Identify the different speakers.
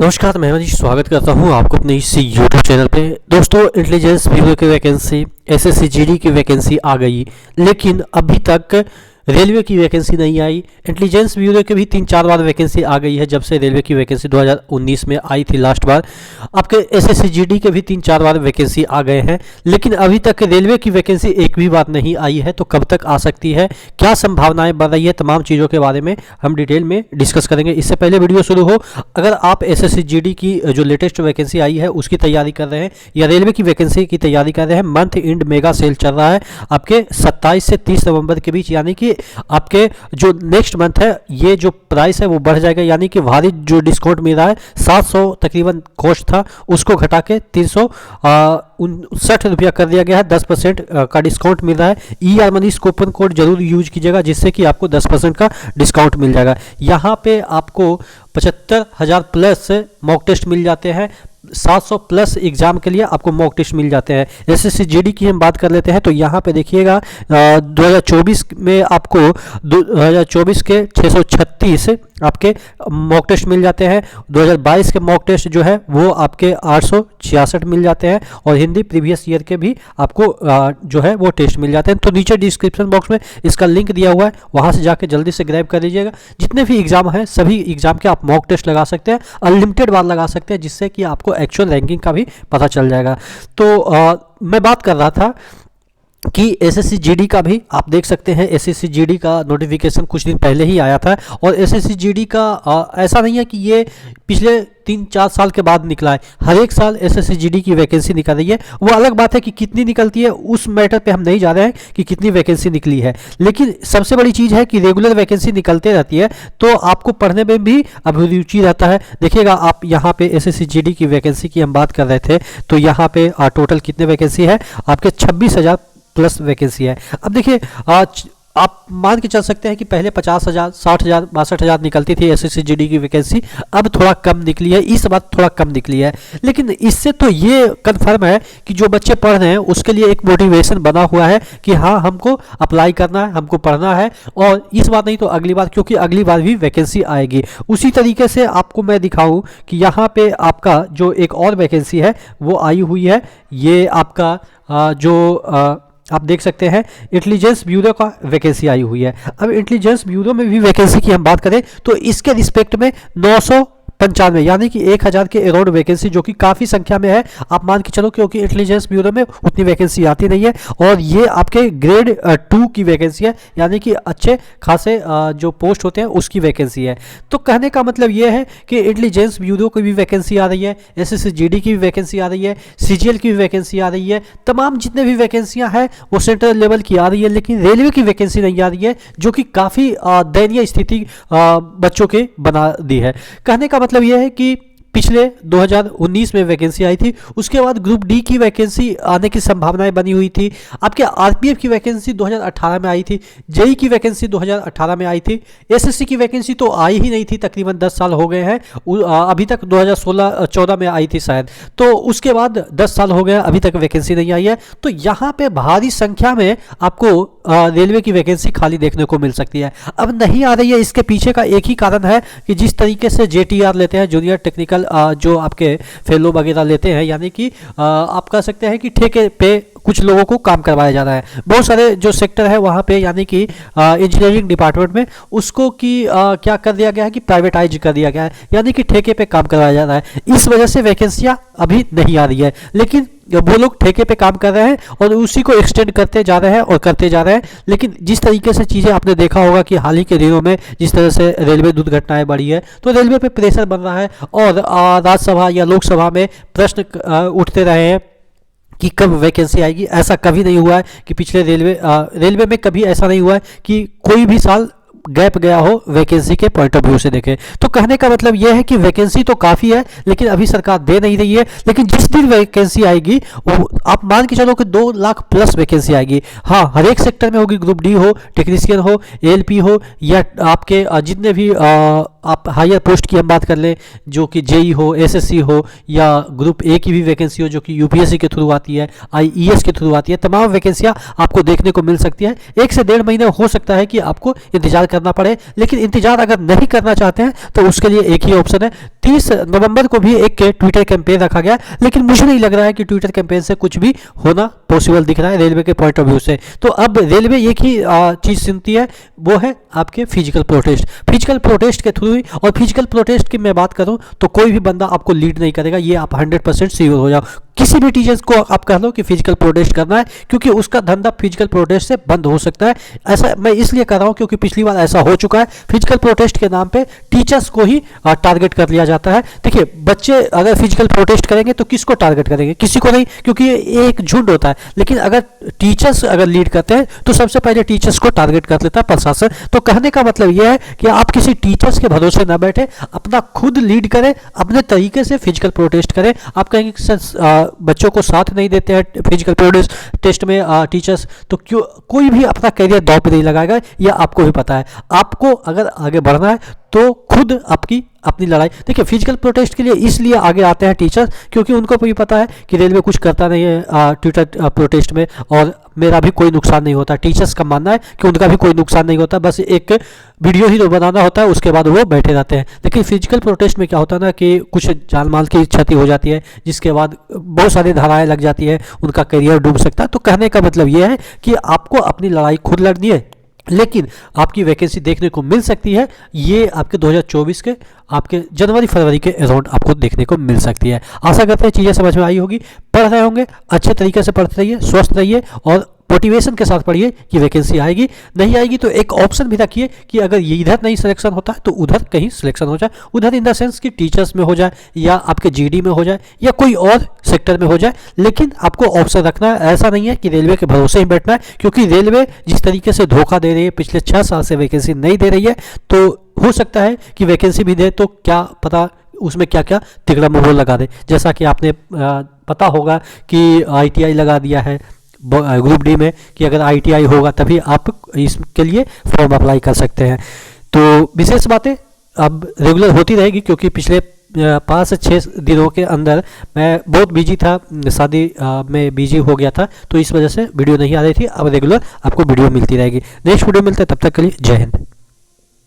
Speaker 1: नमस्कार, मैं मनीष स्वागत करता हूं आपको अपने इस यूट्यूब चैनल पे। दोस्तों, इंटेलिजेंस ब्यूरो की वैकेंसी, एसएससी जीडी की वैकेंसी आ गई, लेकिन अभी तक रेलवे की वैकेंसी नहीं आई। इंटेलिजेंस ब्यूरो की भी 3-4 बार वैकेंसी आ गई है, जब से रेलवे की वैकेंसी 2019 में आई थी लास्ट बार। आपके एसएससी जीडी के भी 3-4 बार वैकेंसी आ गए हैं, लेकिन अभी तक रेलवे की वैकेंसी एक भी बार नहीं आई है। तो कब तक आ सकती है, क्या संभावनाएं बढ़ रही है, तमाम चीज़ों के बारे में हम डिटेल में डिस्कस करेंगे। इससे पहले वीडियो शुरू हो, अगर आप एसएससी जीडी की जो लेटेस्ट वैकेंसी आई है उसकी तैयारी कर रहे हैं या रेलवे की वैकेंसी की तैयारी कर रहे हैं, मंथ एंड मेगा सेल चल रहा है आपके 27 से 30 नवंबर के बीच, यानी कि आपके जो नेक्स्ट मंथ है ये जो प्राइस है वो बढ़ जाएगा। यानी कि भारी जो डिस्काउंट मिल रहा है, 700 तकरीबन कॉस्ट था, उसको घटा के 359 रुपया कर दिया गया है। 10% का डिस्काउंट मिल रहा है। ER मनीष कूपन कोड जरूर यूज कीजिएगा, जिससे कि आपको 10% का डिस्काउंट मिल जाएगा। यहाँ पे आपको 75,000 प्लस मॉक टेस्ट मिल जाते हैं। 700 प्लस एग्जाम के लिए आपको मॉक टेस्ट मिल जाते हैं। एसएससी जीडी की हम बात कर लेते हैं तो यहाँ पे देखिएगा 2024 में आपको 2024 के 636 आपके मॉक टेस्ट मिल जाते हैं। 2022 के मॉक टेस्ट जो है वो आपके 866 मिल जाते हैं, और हिंदी प्रीवियस ईयर के भी आपको जो है वो टेस्ट मिल जाते हैं। तो नीचे डिस्क्रिप्शन बॉक्स में इसका लिंक दिया हुआ है, वहाँ से जाके जल्दी से ग्रैब कर लीजिएगा। जितने भी एग्जाम हैं सभी एग्जाम के आप मॉक टेस्ट लगा सकते हैं, अनलिमिटेड बार लगा सकते हैं, जिससे कि आपको एक्चुअल रैंकिंग का भी पता चल जाएगा। तो मैं बात कर रहा था कि एसएससी जीडी का भी आप देख सकते हैं। एसएससी जीडी का नोटिफिकेशन कुछ दिन पहले ही आया था, और एसएससी जीडी का ऐसा नहीं है कि ये पिछले 3-4 साल के बाद निकला है। हर एक साल एसएससी जीडी की वैकेंसी निकल रही है। वो अलग बात है कि कितनी निकलती है, उस मैटर पे हम नहीं जा रहे हैं कि कितनी वैकेंसी निकली है, लेकिन सबसे बड़ी चीज़ है कि रेगुलर वैकेंसी निकलते रहती है, तो आपको पढ़ने में भी अभिरुचि रहता है। देखिएगा आप यहाँ पे एसएससी जीडी की वैकेंसी की हम बात कर रहे थे, तो यहाँ पे टोटल कितने वैकेंसी है, आपके 26,000 प्लस वैकेंसी है। अब देखिए आप मान के चल सकते हैं कि पहले 50,000, 60,000, 62,000 निकलती थी एसएससी जीडी की वैकेंसी, अब थोड़ा कम निकली है, इस बार थोड़ा कम निकली है। लेकिन इससे तो ये कंफर्म है कि जो बच्चे पढ़ रहे हैं उसके लिए एक मोटिवेशन बना हुआ है कि हाँ हमको अप्लाई करना है, हमको पढ़ना है, और इस बार नहीं तो अगली बार, क्योंककि अगली बार भी वैकेंसी आएगी। उसी तरीके से आपको मैं दिखाऊँ कि यहाँ पे आपका जो एक और वैकेंसी है वो आई हुई है। ये आपका आप देख सकते हैं इंटेलिजेंस ब्यूरो का वैकेंसी आई हुई है। अब इंटेलिजेंस ब्यूरो में भी वैकेंसी की हम बात करें तो इसके रिस्पेक्ट में 995 यानी कि 1000 के अराउंड वैकेंसी, जो कि काफ़ी संख्या में है, आप मान के चलो, क्योंकि इंटेलिजेंस ब्यूरो में उतनी वैकेंसी आती नहीं है। और ये आपके ग्रेड 2 की वैकेंसी है, यानी कि अच्छे खासे जो पोस्ट होते हैं उसकी वैकेंसी है। तो कहने का मतलब ये है कि इंटेलिजेंस ब्यूरो की भी वैकेंसी आ रही है, एसएससी जीडी की भी वैकेंसी आ रही है, सीजीएल की भी वैकेंसी आ रही है। तमाम जितने भी वैकेंसियाँ हैं वो सेंट्रल लेवल की आ रही है, लेकिन रेलवे की वैकेंसी नहीं आ रही है, जो कि काफ़ी दयनीय स्थिति बच्चों के बना दी है। कहने का मतलब यह है कि पिछले 2019 में वैकेंसी आई थी, उसके बाद ग्रुप डी की वैकेंसी आने की संभावनाएं बनी हुई थी। आपके आरपीएफ की वैकेंसी 2018 में आई थी, जेई की वैकेंसी 2018 में आई थी, एसएससी की वैकेंसी तो आई ही नहीं थी, तकरीबन 10 साल हो गए हैं। अभी तक 2016-14 में आई थी शायद, तो उसके बाद 10 साल हो गए, अभी तक वैकेंसी नहीं आई है। तो यहाँ पे भारी संख्या में आपको रेलवे की वैकेंसी खाली देखने को मिल सकती है। अब नहीं आ रही है, इसके पीछे का एक ही कारण है कि जिस तरीके से JTR लेते हैं, जूनियर टेक्निकल जो आपके फेलो वगैरह लेते हैं, यानी कि आप कह सकते हैं कि ठेके पे कुछ लोगों को काम करवाया जा रहा है। बहुत सारे जो सेक्टर है वहाँ पे, यानी कि इंजीनियरिंग डिपार्टमेंट में उसको क्या कर दिया गया है कि प्राइवेटाइज कर दिया गया है, यानी कि ठेके पे काम करवाया जा रहा है। इस वजह से वैकेंसियाँ अभी नहीं आ रही है, लेकिन वो लोग ठेके पे काम कर रहे हैं और उसी को एक्सटेंड करते जा रहे हैं और करते जा रहे हैं। लेकिन जिस तरीके से चीज़ें आपने देखा होगा कि हाल ही के दिनों में जिस तरह से रेलवे दुर्घटनाएं बढ़ी है, तो रेलवे पे प्रेशर बन रहा है, और राज्यसभा या लोकसभा में प्रश्न उठते रहे हैं कि कब वैकेंसी आएगी। ऐसा कभी नहीं हुआ है कि पिछले रेलवे में कभी ऐसा नहीं हुआ है कि कोई भी साल गैप गया हो वैकेंसी के पॉइंट ऑफ व्यू से देखें। तो कहने का मतलब यह है कि वैकेंसी तो काफ़ी है, लेकिन अभी सरकार दे नहीं रही है। लेकिन जिस दिन वैकेंसी आएगी वो आप मान के चलो कि 2 लाख प्लस वैकेंसी आएगी। हाँ, हर एक सेक्टर में होगी, ग्रुप डी हो, टेक्नीशियन हो, ALP हो, या आपके जितने भी आप हायर पोस्ट की हम बात कर लें, जो कि JEE हो, SSC हो, या ग्रुप A की भी वैकेंसी हो जो कि UPSC के थ्रू आती है, IES के थ्रू आती है। तमाम वैकेंसियाँ आपको देखने को मिल सकती है। 1 से 1.5 महीने हो सकता है कि आपको इंतजार करना पड़े, लेकिन इंतजार अगर नहीं करना चाहते हैं तो उसके लिए एक ही ऑप्शन है। 30 नवंबर को भी एक ट्विटर कैंपेन रखा गया, लेकिन मुझे नहीं लग रहा है कि ट्विटर कैंपेन से कुछ भी होना पॉसिबल दिख रहा है रेलवे के पॉइंट ऑफ व्यू से। तो अब रेलवे एक ही चीज़ सुनती है, वो है आपके फिजिकल प्रोटेस्ट। फिजिकल प्रोटेस्ट के थ्रू ही, और फिजिकल प्रोटेस्ट की मैं बात करूं तो कोई भी बंदा आपको लीड नहीं करेगा, ये आप 100% श्योर हो जाओ। किसी भी टीचर्स को आप कह लो कि फिजिकल प्रोटेस्ट करना है, क्योंकि उसका धंधा फिजिकल प्रोटेस्ट से बंद हो सकता है। ऐसा मैं इसलिए कर रहा हूं क्योंकि पिछली बार ऐसा हो चुका है, फिजिकल प्रोटेस्ट के नाम पे टीचर्स को ही टारगेट कर लिया जाता है। देखिए, बच्चे अगर फिजिकल प्रोटेस्ट करेंगे तो किसको टारगेट करेंगे? किसी को नहीं, क्योंकि ये एक झुंड होता है। लेकिन अगर टीचर्स अगर लीड करते हैं तो सबसे पहले टीचर्स को टारगेट कर लेता है प्रशासन। तो कहने का मतलब यह है कि आप किसी टीचर्स के भरोसे न बैठे, अपना खुद लीड करें, अपने तरीके से फिजिकल प्रोटेस्ट करें। आप कहेंगे कि सर बच्चों को साथ नहीं देते हैं फिजिकल प्रोटेस्ट में टीचर्स, तो क्यों कोई भी अपना करियर दांव पे नहीं लगाएगा, यह आपको भी पता है। आपको अगर आगे बढ़ना है तो खुद अपनी लड़ाई। देखिए, फिजिकल प्रोटेस्ट के लिए इसलिए आगे आते हैं टीचर्स, क्योंकि उनको भी पता है कि रेलवे कुछ करता नहीं है ट्विटर प्रोटेस्ट में, और मेरा भी कोई नुकसान नहीं होता। टीचर्स का मानना है कि उनका भी कोई नुकसान नहीं होता, बस एक वीडियो ही तो बनाना होता है, उसके बाद वो बैठे रहते हैं। लेकिन फिजिकल प्रोटेस्ट में क्या होता है ना कि कुछ जान माल की क्षति हो जाती है, जिसके बाद बहुत सारी धाराएं लग जाती है, उनका करियर डूब सकता है। तो कहने का मतलब ये है कि आपको अपनी लड़ाई खुद लड़नी है, लेकिन आपकी वैकेंसी देखने को मिल सकती है। ये आपके 2024 के आपके जनवरी फरवरी के अराउंड आपको देखने को मिल सकती है। आशा करते हैं चीज़ें समझ में आई होगी। पढ़ रहे होंगे, अच्छे तरीके से पढ़ते रहिए, स्वस्थ रहिए और मोटिवेशन के साथ पढ़िए कि वैकेंसी आएगी। नहीं आएगी तो एक ऑप्शन भी रखिए कि अगर ये इधर नहीं सिलेक्शन होता है तो उधर कहीं सिलेक्शन हो जाए। उधर इन द सेंस कि टीचर्स में हो जाए, या आपके जीडी में हो जाए, या कोई और सेक्टर में हो जाए। लेकिन आपको ऑप्शन रखना है, ऐसा नहीं है कि रेलवे के भरोसे ही बैठना है, क्योंकि रेलवे जिस तरीके से धोखा दे रही है, पिछले 6 साल से वैकेंसी नहीं दे रही है, तो हो सकता है कि वैकेंसी भी दे तो क्या पता उसमें क्या क्या तिगड़ा मोहर लगा दे। जैसा कि आपने पता होगा कि ITI लगा दिया है ग्रुप डी में, कि अगर ITI होगा तभी आप इसके लिए फॉर्म अप्लाई कर सकते हैं। तो विशेष बातें अब रेगुलर होती रहेगी, क्योंकि पिछले 5 से 6 दिनों के अंदर मैं बहुत बिजी था, शादी में बिजी हो गया था, तो इस वजह से वीडियो नहीं आ रही थी। अब रेगुलर आपको वीडियो मिलती रहेगी। नेक्स्ट वीडियो मिलते हैं, तब तक के लिए जय हिंद।